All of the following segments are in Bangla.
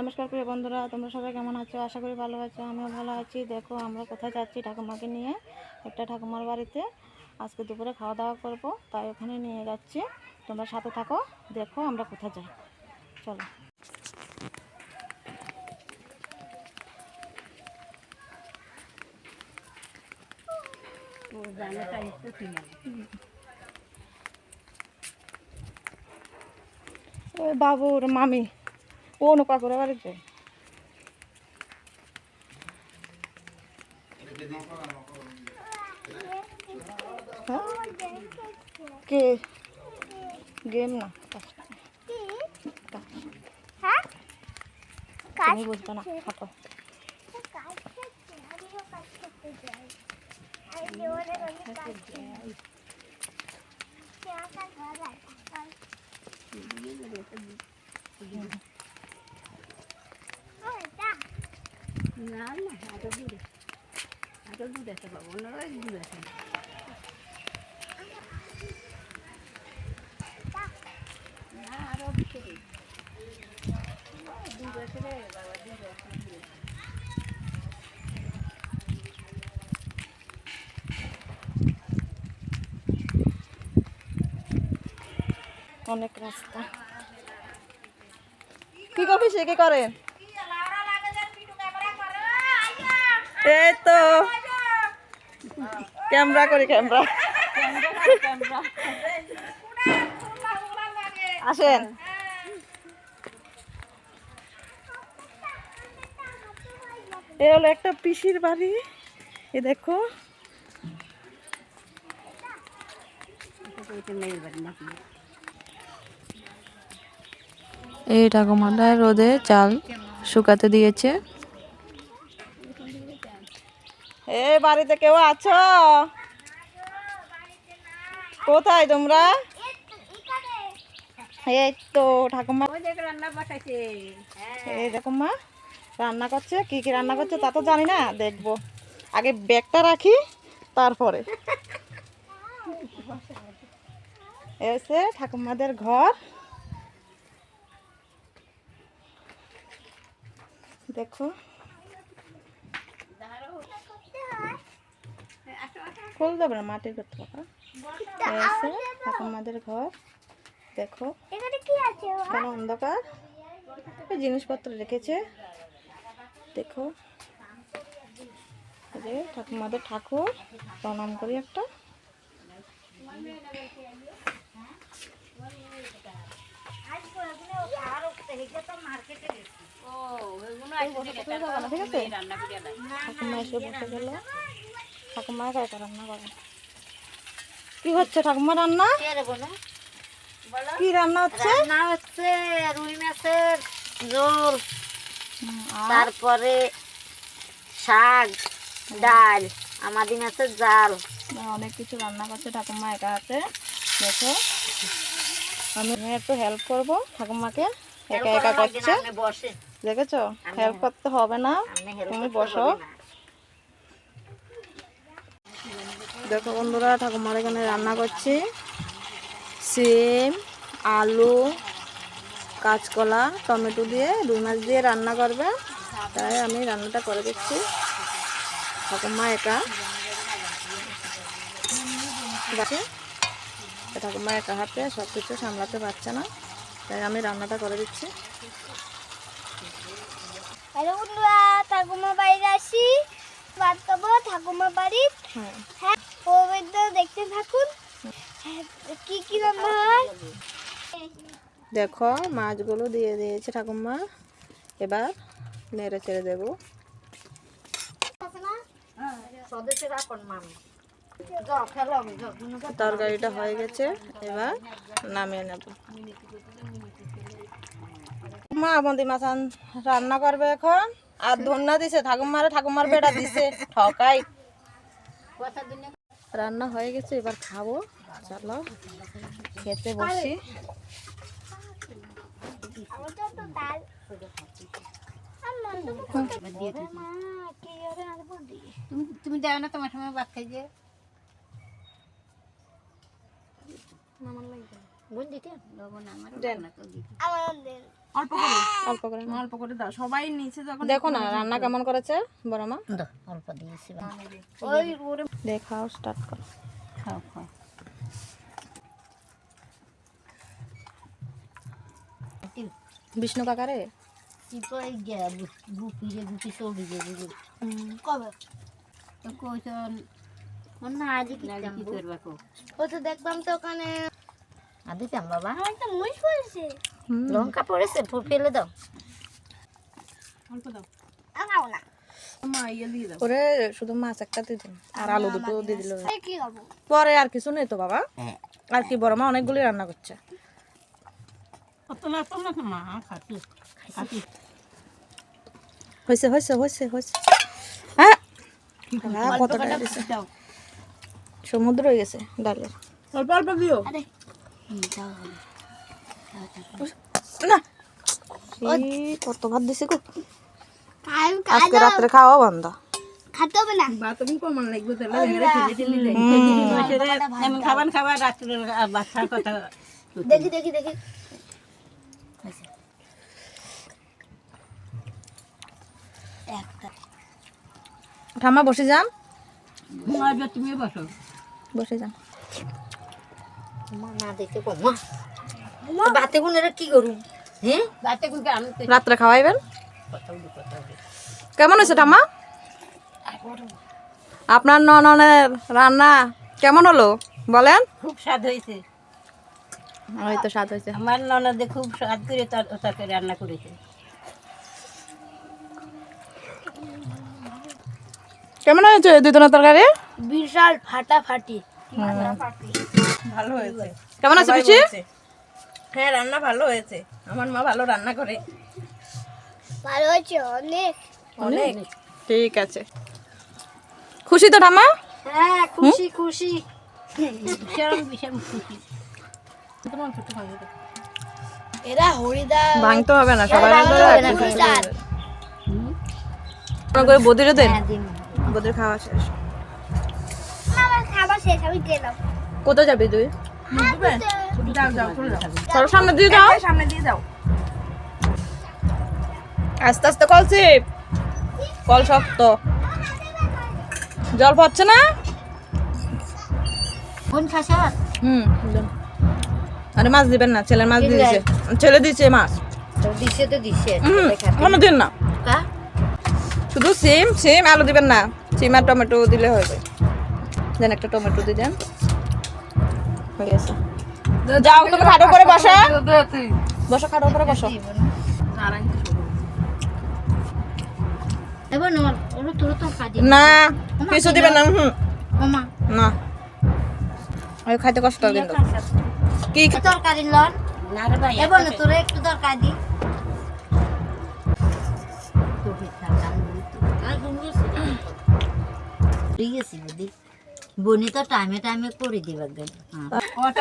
নমস্কার প্রিয় বন্ধুরা, তোমরা সবাই কেমন আছো? আশা করি ভালো আছো। আমিও ভালো আছি। দেখো আমরা কোথায় যাচ্ছি, ঠাকুমাকে নিয়ে একটা ঠাকুমার বাড়িতে আজকে দুপুরে খাওয়া দাওয়া করব, তাই ওখানে নিয়ে যাচ্ছি। তোমরা সাথে থাকো, দেখো আমরা কোথায় যাই। চলো। ওই বাবুর মামি ও নৌকা করে বাড়িতে কে গেম না তুমি বুঝবে না, হাঁটো। না না আরো দূরে আছে বাবু, ওনারা দূরে আছে। না আরো দূরে আছে রে বাবা, দূরে আছে। অনেক রাস্তা। কি করবি সে কি করে? এই তো ক্যামেরা করি, ক্যামেরা আসেন। এ হলো একটা পিসির বাড়ি। এ দেখো, এই ঠাকুমাটা রোদে চাল শুকাতে দিয়েছে। এ বাড়িতে কেউ আছো? কোথায় তোমরা? এই তো ঠাকুমা রান্না বসাইছে। এই ঠাকুমা রান্না করছে। কি কি রান্না করছে তা তো জানি না, দেখবো। আগে ব্যাগটা রাখি, তারপরে। এসে ঠাকুমাদের ঘর দেখো, খুল দেবে না, মাটির করতে পারো। এসে ঠাকুমাদের ঘর দেখো, কেন অন্ধকার। জিনিসপত্র রেখেছে দেখো। যে ঠাকুমাদের ঠাকুর, প্রণাম করি একটা। ঠিক আছে, ঠাকুমা এসে বসে গেল। ঠাকুমা একা রান্না করে। কি হচ্ছে ঠাকুমা? রান্না কি রান্না হচ্ছে? রান্না হচ্ছে রুই মাছের ঝোল, তারপরে শাক, ডাল, আমাদি মাছের জাল। অনেক কিছু রান্না করছে ঠাকুমা একা হাতে। দেখো, আমি একটু হেল্প করব ঠাকুমাকে। একা একা করছে, দেখেছো? হেল্প করতে হবে না, তুমি বসো। দেখো বন্ধুরা, ঠাকুমার এখানে রান্না করছি। সিম, আলু, কাঁচকলা, টমেটো দিয়ে রুই মাছ দিয়ে রান্না করবে, তাই আমি রান্নাটা করে দিচ্ছি। ঠাকুমা একা ঠাকুমা একা হাতে সব কিছু সামলাতে পারছে না, তাই আমি রান্নাটা করে দিচ্ছি। হ্যালো বন্ধুরা, ঠাকুমা বাড়িতে আসি, ভাত খাবো ঠাকুমা বাড়ি। হ্যাঁ, দেখতে থাকুন কি কি রান্না হয়। দেখো মাছগুলো দিয়ে দিয়েছে ঠাকুমা, এবার নেড়ে ছেড়ে দেবো। তরকারিটা হয়ে গেছে, এবার নামিয়ে নেব। মা বন্দি মাছ রান্না করবে এখন। আর ধন্যা দিছে ঠাকুমারে, ঠাকুমার বেটা দিছে ঠকাই। রান্না হয়ে গেছে, এবার খাবো। চলো খেতে বসি। তুমি দেও না তোমার সময় ভাত খাই যে। বোন দিতে লবণ আমার দেন। আমাদের অল্প করে অল্প করে নাও। অল্প করে দাও, সবাই নিচে যখন দেখো না রান্না কেমন করেছে বড় মা। দাও অল্প দিয়েছি ওই ওরে দেখাও, স্টার্ট করো। খাও খাও বিষ্ণু কাকারে ইতো এই গুপি রে গুপি সৌড়ি যে কবে তো কইছন না আজই কি করবা কো ও তো দেখলাম তো ওখানে আদি চাম বাবা একটা মুষ পড়েছে। লঙ্কা পড়েছে ফেলে দাও অল্প দাও, খাও না মা ইয়ে দিয়ে দাও। ওরে শুধু মাছ একটা দিয়ে দিন আর আলু দুটো দিয়ে দিল। এই কি খাবো? পরে আর কিছু নেই তো বাবা, হ্যাঁ আর কি বড় মা অনেকগুলি রান্না করছে। অত না মা খাচ্ছি খাচ্ছি। হয়েছে হয়েছে হয়েছে হয়েছে। হ্যাঁ কতটা দিছে, দাও সমুদ্র হয়ে গেছে ডালের। অল্প অল্প দিও। আরে না এই কত ভাত দিছে গো, আমি আজকে রাত্রে খাওয়া বন্ধ। খেতে হবে না। বা তুমি কমান লাগবে তাহলে ভেঙে ফেলে দিলে এমন খাবার রাত্রে বাচ্চার কথা। দেখি দেখি দেখি একটা ঠাম্মা বসে যান, তুমি বসো। বসে যান। মা না দেখতে কো মা বাতে কোন এরা কি করু হ্যাঁ বাচ্চা গুনকে আমি তো রাত্রে খাওয়াইবেন। কেমন হয়েছে ঠাম্মা? আপনার নননের রান্না কেমন হলো বলেন? খুব স্বাদ হয়েছে। ওই তো স্বাদ হয়েছে। আমার ননদে খুব স্বাদ করে তরকারি রান্না করেছে। কেমন হয়েছে দুই জনের তরকারি? বিশাল ফাটাফাটি। ভালো হয়েছে। কেমন আছে পিসি? হ্যাঁ রান্না ভালো হয়েছে, আমার মা ভালো রান্না করে। ভালো হয়েছে অনেক। অনেক ঠিক আছে। খুশি তো ঠাম্মা? হ্যাঁ খুশি খুশি। ভীষণ ভীষণ খুশি। তোমার ছোট ভাই এরা হরিদা ভাঙতে হবে না, সবাই হরিদার করে বদিরে দেন। হ্যাঁ দিন বদির খাওয়া শেষ। আমার খাবার শেষ আমি গেলাম। কোথায় যাবি তুই? যাও যাও চলে যাও, সরো সামনে দিয়ে যাও, সামনে দিয়ে যাও। আস্তে আস্তে কল চিপ, কল শক্ত, জল পড়ছে না। কোন খাসা দেন। আরে মাছ দিবেন না, ছেলের মাছ দিয়ে দিছে, ছেলে দিছে মাছ। তো দিছে তো দিছে কোনো দিন না, কা শুধু সিম সিম আলু দিবেন না, সিম আর টমেটো দিলে হয়ে যায়। দেন একটা টমেটো দিয়ে দেন, হয়ে গেছে। যাও তুমি খাটো করে বসো, বসো খাটো করে বসো। এবার নর ওর তোর তো কাজে না কিছু দিবেন না, মামা না ওই খাইতে কষ্ট হবে কিন্তু। কি তরকারি লন না রে ভাই, এবার না তোর একটু তরকারি দি বনি তো টাইমে টাইমে করে দিবা গেল কত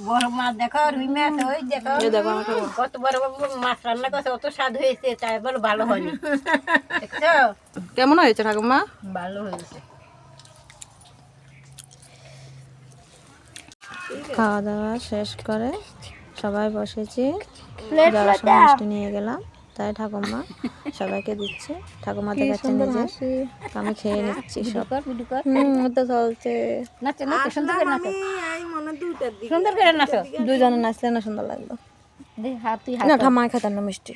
বড় মাছ দেখো, রুই মাছ ওই দেখো, এই দেখো আমার খাবো। কত বড় বড় মাছ রান্না করছে, অত স্বাদ হয়েছে, তাই বলে ভালো হয়নি। দেখছো কেমন হয়েছে ঠাকুমা? ভালো হয়েছে। খাওয়া দাওয়া শেষ করে সবাই বসেছি, যারা সব মিষ্টি নিয়ে গেলাম, তাই ঠাকুমা সবাইকে দিচ্ছে। ঠাকুমা দেখাচ্ছে নিজে, আমি খেয়ে নিচ্ছি সব। তো চলছে, নাচো নাচো, সুন্দর করে নাচো, সুন্দর করে নাচো। দুজনে নাচলে না সুন্দর লাগলো। হাত তুই না ঠাম্মায় খেতাম না মিষ্টি।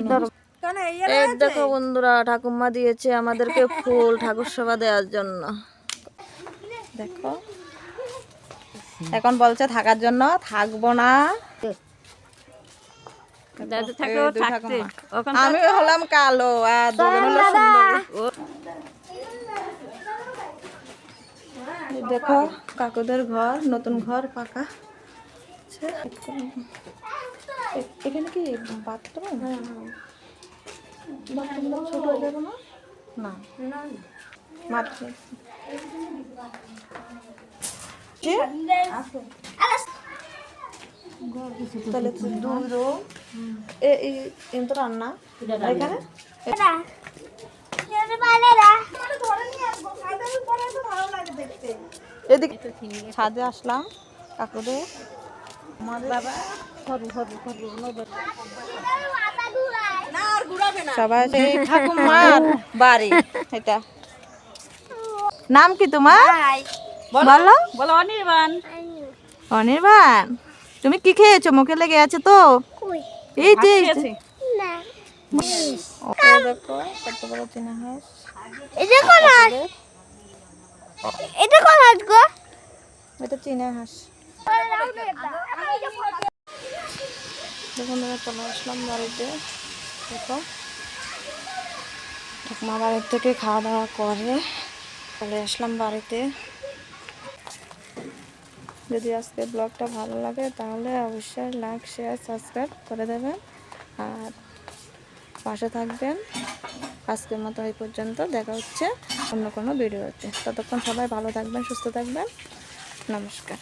ধরো। এই দেখো বন্ধুরা, ঠাকুমা দিয়েছে আমাদেরকে ফুল ঠাকুর সেবা দেওয়ার জন্য। দেখো এখন বলছে থাকার জন্য, থাকবো না। দাদু থাকো এই দুই থাকতে ঠাকুমা। আমি হলাম কালো আর দুজন হলো সুন্দর। এই দেখো কাকুদের ঘর, নতুন ঘর পাকা। এখানে কি বাথরুম? বাথরুমটা ছোট হয়ে যাবে না? না মাত্র কি? তাহলে তো দুই রুম, এই তো রান্না এখানে। এদিকে ছাদে আসলাম কাকুদের, বাবা সরু সরু সরু সবাই সেই ঠাকুমার বাড়ি এটা। নাম কি তোমার? বলো। বলো অনির্বাণ। অনির্বাণ, তুমি কি খেয়েছো? মুখে লেগে আছে তো? এই যে এই যে। ও দেখো কত বড় চীনা হাঁস। এটা কোন হাঁস? এটা কোন হাঁস গো? এটা চীনা হাঁস। দেখুন দাদা, চলে আসলাম বাড়িতে। দেখো ঠাকুমা বাড়ির থেকে খাওয়া দাওয়া করে চলে আসলাম বাড়িতে। যদি আজকে ব্লগটা ভালো লাগে তাহলে অবশ্যই লাইক শেয়ার সাবস্ক্রাইব করে দেবেন আর পাশে থাকবেন। আজকের মতো এই পর্যন্ত, দেখা হচ্ছে অন্য কোনো ভিডিওতে। ততক্ষণ সবাই ভালো থাকবেন, সুস্থ থাকবেন। নমস্কার।